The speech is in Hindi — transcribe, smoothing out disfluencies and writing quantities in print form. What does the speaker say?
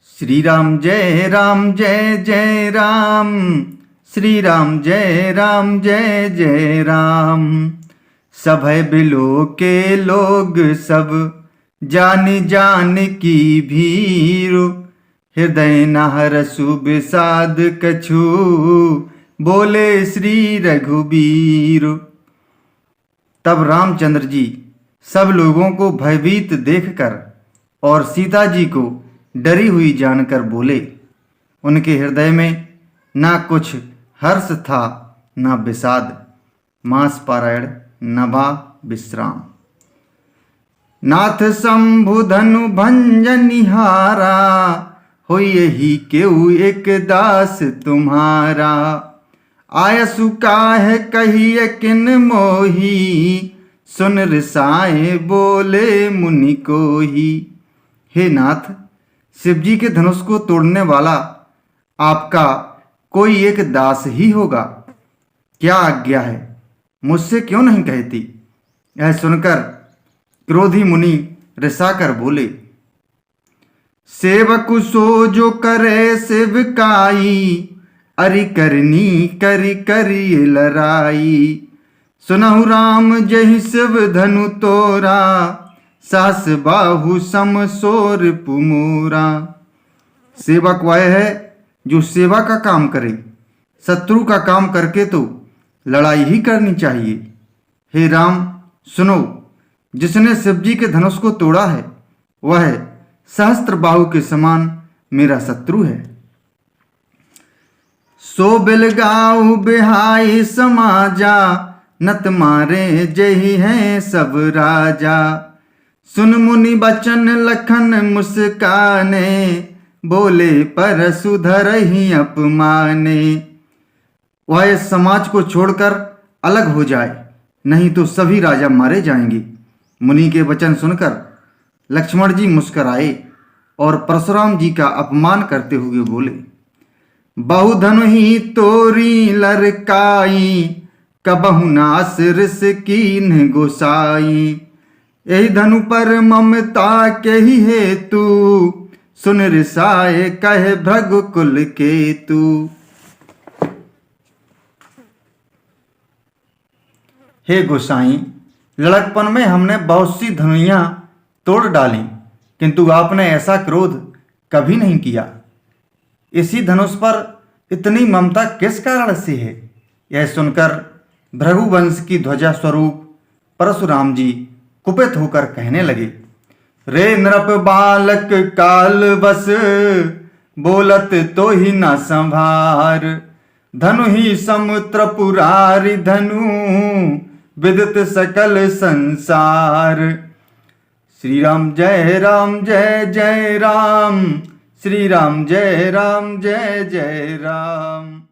श्री राम जय जय राम। श्री राम जय जय राम। सभय बिलो के लोग सब जान जान की भीरु। हृदय नहरसु विषाद कछु बोले श्री रघुबीर। तब रामचंद्र जी सब लोगों को भयभीत देखकर और सीता जी को डरी हुई जानकर बोले। उनके हृदय में ना कुछ हर्ष था ना विषाद। मास पारायण नभा विश्राम। नाथ शंभु धनु भंजनिहारा हो यही केऊ एक दास तुम्हारा। आयसु काहे कहिए किन मोही सुन रिसाए बोले मुनि को ही। हे नाथ, शिव जी के धनुष को तोड़ने वाला आपका कोई एक दास ही होगा। क्या आज्ञा है, मुझसे क्यों नहीं कहती। यह सुनकर क्रोधी मुनि रिसाकर बोले। सेवक सो जो करे सेवकाई अरि करनी करि करि लराई। सुनहु राम जहि शिव धनु तोरा सास बाहु सम सोर पुमोरा। सेवक वह है जो सेवा का काम करे, शत्रु का काम करके तो लड़ाई ही करनी चाहिए। हे राम सुनो, जिसने शिव जी के धनुष को तोड़ा है वह सहस्त्र बाहु के समान मेरा शत्रु है। सो बिलगाऊ बिहाई समाजा नत मारे जही हैं सब राजा। सुन मुनि बचन लखन मुस्काने बोले परसु धरहि अपमाने। वह इस समाज को छोड़कर अलग हो जाए, नहीं तो सभी राजा मारे जाएंगे। मुनि के वचन सुनकर लक्ष्मण जी मुस्कराए और परशुराम जी का अपमान करते हुए बोले। बहुधनु ही तोरी लरकाई कबहु नास रिस कीन्ह गोसाई। यही धनु पर ममता के ही हेतु सुन रिसाए कहे भृगुकुल केतु। हे गोसाई, लड़कपन में हमने बहुत सी धनुइयां तोड़ डाली, किंतु आपने ऐसा क्रोध कभी नहीं किया। इसी धनुष पर इतनी ममता किस कारण से है। यह सुनकर भृगुवंश की ध्वजा स्वरूप परशुराम जी कुपित होकर कहने लगे। रे नृप बालक काल बस बोलत तो ही न संभार। धनु ही समुद्र पुरारी धनु विदित सकल संसार। श्री राम जय जय राम। श्री राम जय जय राम।